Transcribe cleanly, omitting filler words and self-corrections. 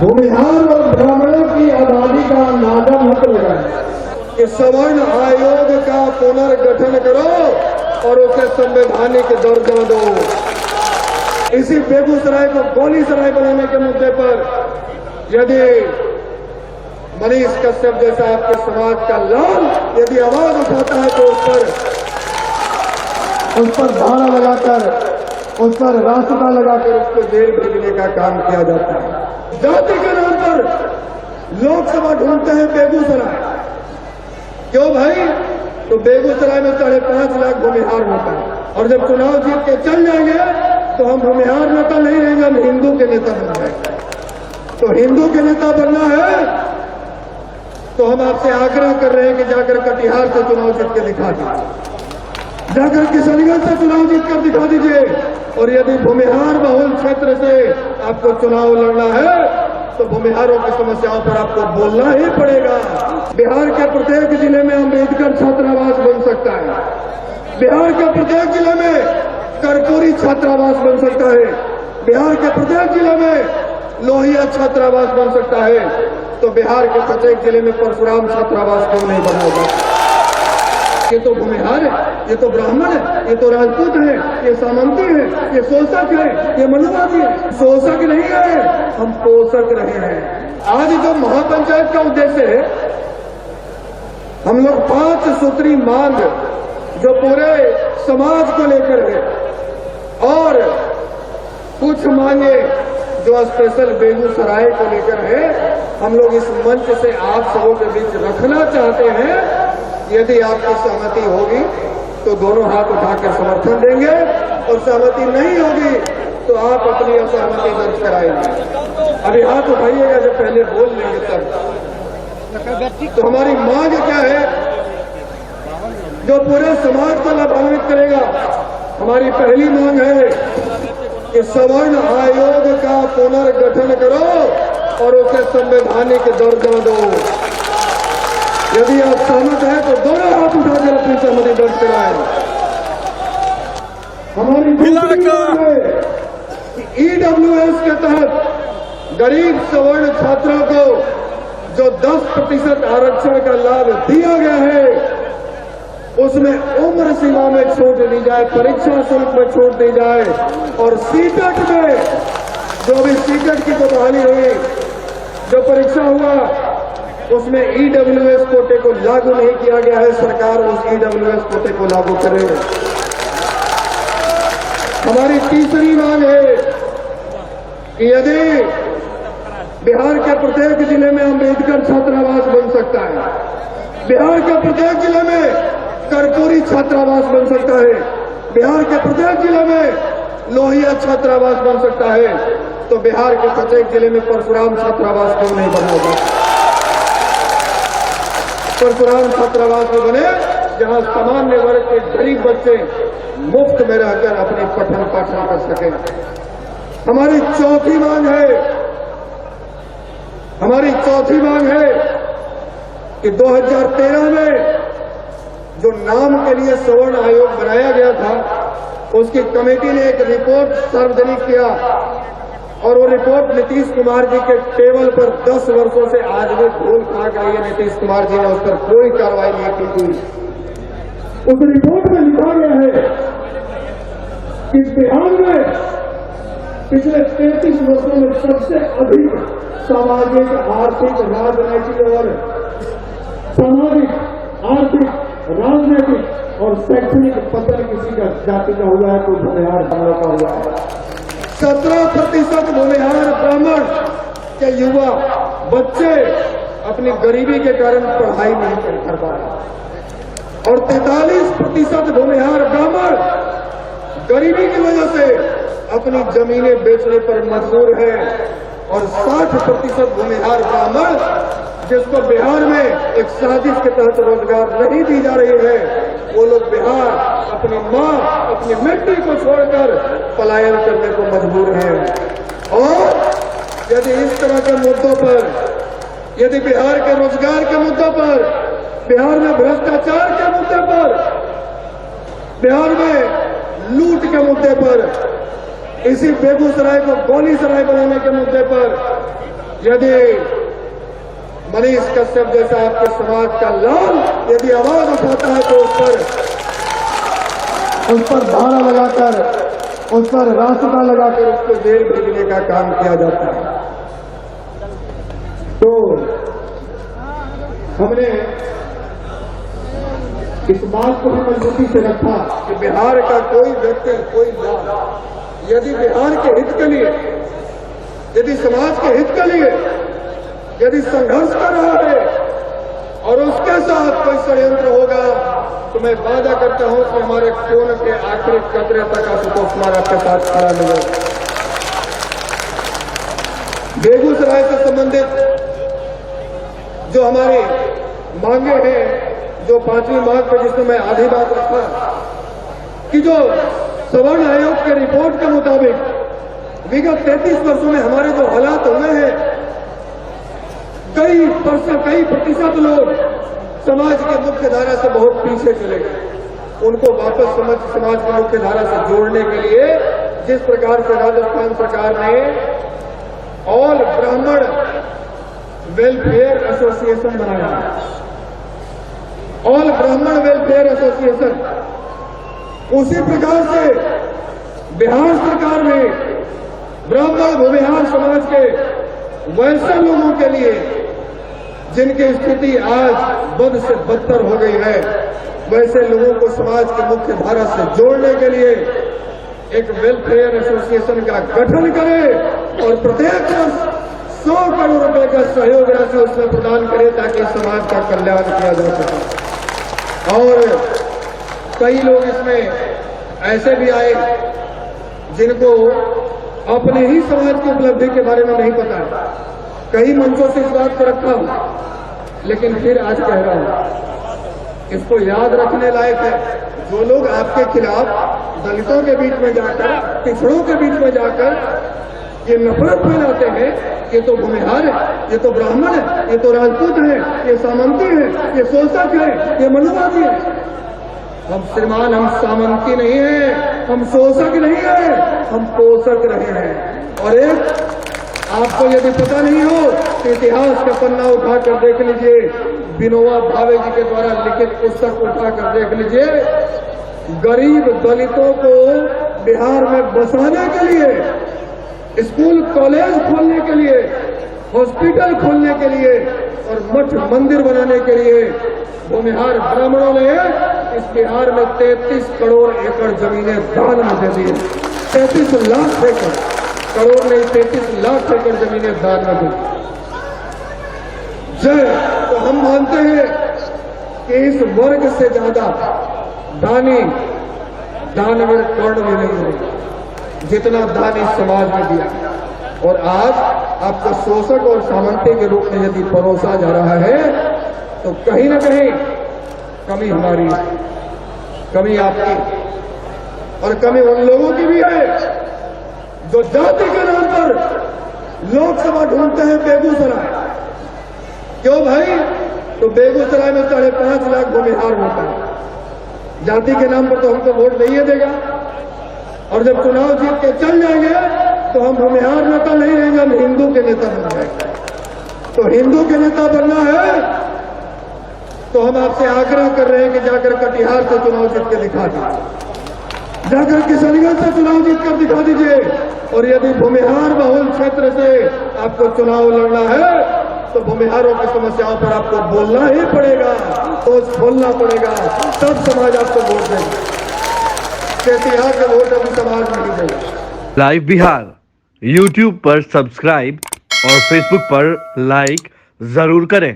भूमिहार और ब्राह्मणों की आबादी का अंदाजा मत लगाए कि सवर्ण आयोग का पुनर्गठन करो और उसे संवैधानिक दर्जा दो। इसी बेगूसराय को गोलीसराय बनाने के मुद्दे पर यदि मनीष कश्यप जैसा आपके समाज का लाल यदि आवाज उठाता है तो उस पर धारा लगाकर, उस पर रास्ता लगाकर उसको जेल भेजने का काम किया जाता है। जाति के नाम पर लोकसभा ढूंढते हैं बेगूसराय। क्यों भाई? तो बेगूसराय में 5.5 लाख भूमिहार होता है और जब चुनाव जीत के चल जाएंगे तो हम भूमिहार नेता नहीं रहेंगे, हम हिंदू के नेता बन जाएंगे। तो हिंदू के नेता बनना है तो हम आपसे आग्रह कर रहे हैं कि जाकर कटिहार से चुनाव जीत के दिखा दीजिए, जाकर किशनगंज से चुनाव जीत कर दिखा दीजिए। और यदि भूमिहार बहुल क्षेत्र से आपको चुनाव लड़ना है तो भूमिहारों की समस्याओं पर आपको बोलना ही पड़ेगा। बिहार के प्रत्येक जिले में अम्बेडकर छात्रावास बन सकता है, बिहार के प्रत्येक जिले में कर्पूरी छात्रावास बन सकता है, बिहार के प्रत्येक जिले में लोहिया छात्रावास बन सकता है, तो बिहार के प्रत्येक जिले में परशुराम छात्रावास क्यों नहीं बनेगा? ये तो भूमिहार है, ये तो ब्राह्मण है, ये तो राजपूत है, ये सामंती है, ये शोषक है, ये मनुवादी है। शोषक नहीं है, हम पोषक रहे हैं। आज जो महापंचायत का उद्देश्य है, हम लोग 5 सूत्री मांग जो पूरे समाज को लेकर है और कुछ मांगे जो स्पेशल बेगूसराय को लेकर है, हम लोग इस मंच से आप सबों के बीच रखना चाहते हैं। यदि आपकी सहमति होगी तो दोनों हाथ उठाकर समर्थन देंगे और सहमति नहीं होगी तो आप अपनी असहमति दर्ज कराएंगे। अभी हाथ उठाइएगा, जब पहले बोल लेंगे तब। तो हमारी मांग क्या है जो पूरे समाज को लाभान्वित करेगा? हमारी पहली मांग है कि सवर्ण आयोग का पुनर्गठन करो और उसे संवैधानिक दर्जा दो। यदि आप सहमत हैं तो दोनों हाथ उठाकर अपनी सहमति दर्ज कराएं। हमारी दूसरी मांग है कि ईडब्ल्यूएस के तहत गरीब सवर्ण छात्रों को जो 10% आरक्षण का लाभ दिया गया है उसमें उम्र सीमा में छूट दी जाए, परीक्षा शुल्क में छूट दी जाए और सीटेट में जो भी सीटेट की जो बहाली हुई, जो परीक्षा हुआ उसमें ईडब्ल्यूएस कोटे को लागू नहीं किया गया है। सरकार उस ईडब्ल्यूएस कोटे को लागू करे। हमारी तीसरी मांग है कि यदि बिहार के प्रत्येक जिले में अम्बेडकर छात्रावास बन सकता है, बिहार के प्रत्येक जिले में कर्पूरी छात्रावास बन सकता है, बिहार के प्रत्येक जिले में लोहिया छात्रावास बन सकता है, तो बिहार के प्रत्येक जिले में परशुराम छात्रावास क्यों नहीं बनेगा? परशुराम छात्रावास में बने जहां सामान्य वर्ग के गरीब बच्चे मुफ्त में रहकर अपनी पठन पाठन कर सके। हमारी चौथी मांग है कि 2013 में जो नाम के लिए सवर्ण आयोग बनाया गया था उसकी कमेटी ने एक रिपोर्ट सार्वजनिक किया और वो रिपोर्ट नीतीश कुमार जी के टेबल पर 10 वर्षों से आज भी धूल खाक रही है। नीतीश कुमार जी ने उस पर कोई कार्रवाई नहीं की थी। उस रिपोर्ट में लिखा गया है कि बिहार में पिछले 33 वर्षों में सबसे अधिक सामाजिक, आर्थिक, राजनैतिक और और शैक्षणिक पतन किसी का जाति का हुआ है तो भूमिहार ब्राह्मणों का हुआ है। 17% भूमिहार ब्राह्मण के युवा बच्चे अपनी गरीबी के कारण पढ़ाई नहीं कर पा रहे और 43% भूमिहार ब्राह्मण गरीबी की वजह से अपनी जमीनें बेचने पर मजबूर है और 60% भूमिहार ब्राह्मण जिसको बिहार में एक साजिश के तहत रोजगार नहीं दी जा रही है, वो लोग बिहार अपनी मां, अपनी मिट्टी को छोड़कर पलायन करने को मजबूर हैं। और यदि इस तरह के मुद्दों पर, यदि बिहार के रोजगार के मुद्दों पर, बिहार में भ्रष्टाचार के मुद्दे पर, बिहार में लूट के मुद्दे पर, इसी बेगूसराय को गोलीसराय बनाने के मुद्दे पर यदि मनीष कश्यप जैसा आपके समाज का लाल यदि आवाज उठाता है तो उस पर धारा लगाकर, उस पर रास्ता लगाकर उसको जेल भेजने का काम किया जाता है। तो हमने इस बात को भी मजबूती से रखा कि बिहार का कोई व्यक्ति, कोई लाभ यदि बिहार के हित के लिए, यदि समाज के हित के लिए यदि संघर्ष कर रहा है और उसके साथ कोई षड्यंत्र होगा तो मैं वादा करता हूं कि हमारे खून के आखिरी कतरे तक आशुतोष कुमार आपके साथ खड़ा मिलेगा। बेगूसराय से संबंधित जो हमारी मांगे हैं, जो 5वीं मांग पर जिसमें मैं आधी बात रखा कि जो सवर्ण आयोग के रिपोर्ट के मुताबिक विगत 33 वर्षों में हमारे जो हालात हुए हैं, कई प्रतिशत लोग समाज की मुख्य धारा से बहुत पीछे चले गए। उनको वापस समाज की मुख्य धारा से जोड़ने के लिए जिस प्रकार से राजस्थान सरकार ने ऑल ब्राह्मण वेलफेयर एसोसिएशन बनाया, ऑल ब्राह्मण वेलफेयर एसोसिएशन, उसी प्रकार से बिहार सरकार ने ब्राह्मण भूमिहार समाज के वैसे लोगों के लिए जिनकी स्थिति आज बद से बदतर हो गई है, वैसे लोगों को समाज की मुख्य धारा से जोड़ने के लिए एक वेलफेयर एसोसिएशन का गठन करें और प्रत्येक वर्ष 100 करोड़ रुपए का सहयोग राशि उसमें प्रदान करें ताकि समाज का कल्याण किया जा सके। और कई लोग इसमें ऐसे भी आए जिनको अपने ही समाज की उपलब्धि के बारे में नहीं पता है। कई मंचों से इस बात को रखा हूं, लेकिन फिर आज कह रहा हूं, इसको याद रखने लायक है। जो लोग आपके खिलाफ दलितों के बीच में जाकर, पिछड़ों के बीच में जाकर ये नफरत फैलाते हैं, ये तो भूमिहार है, ये तो ब्राह्मण है, ये तो राजपूत है, ये सामंती है, ये शोषक है, ये मनुवादी है। हम श्रीमान, हम सामंती नहीं है, हम शोषक नहीं है, हम पोषक रहे हैं। और एक आपको यदि पता नहीं हो तो इतिहास का पन्ना उठाकर देख लीजिए, विनोबा भावे जी के द्वारा लिखित पुस्तक उठाकर देख लीजिए। गरीब दलितों को बिहार में बसाने के लिए, स्कूल कॉलेज खोलने के लिए, हॉस्पिटल खोलने के लिए और मठ मंदिर बनाने के लिए भूमिहार ब्राह्मणों ने इस बिहार में 33 करोड़ एकड़ जमीनें दान में दे दी। 33 लाख एकड़, करोड़ नहीं 33 लाख एकड़ जमीनें दान में दी। जय, तो हम मानते हैं कि इस वर्ग से ज्यादा दानी दानवीर कर्ण भी नहीं है जितना दान इस समाज में दिया। और आज आपको शोषक और सामंती के रूप में यदि परोसा जा रहा है तो कहीं न कहीं कमी हमारी, कमी आपकी और कमी उन लोगों की भी है जो जाति के नाम पर लोकसभा ढूंढते हैं बेगूसराय। क्यों भाई? तो बेगूसराय में 5.5 लाख भूमिहार होता है। जाति के नाम पर तो हमको वोट नहीं देगा, और जब चुनाव जीत के चल जाएंगे तो हम भूमिहार नेता नहीं रहेंगे, हम हिंदू के नेता बन जाएंगे। तो हिंदू के नेता बनना है तो हम आपसे आग्रह कर रहे हैं कि जाकर कटिहार से चुनाव जीत के दिखा दीजिए, जाकर किशनगंज से चुनाव जीत कर दिखा दीजिए। और यदि भूमिहार बहुल क्षेत्र से आपको चुनाव लड़ना है तो भूमिहारों की समस्याओं पर आपको बोलना ही पड़ेगा, सोच खोलना पड़ेगा, तब समाज आपको वोट देगा। कटिहार के वोट अभी समाज नहीं देगा। लाइव बिहार YouTube पर सब्सक्राइब और Facebook पर लाइक जरूर करें।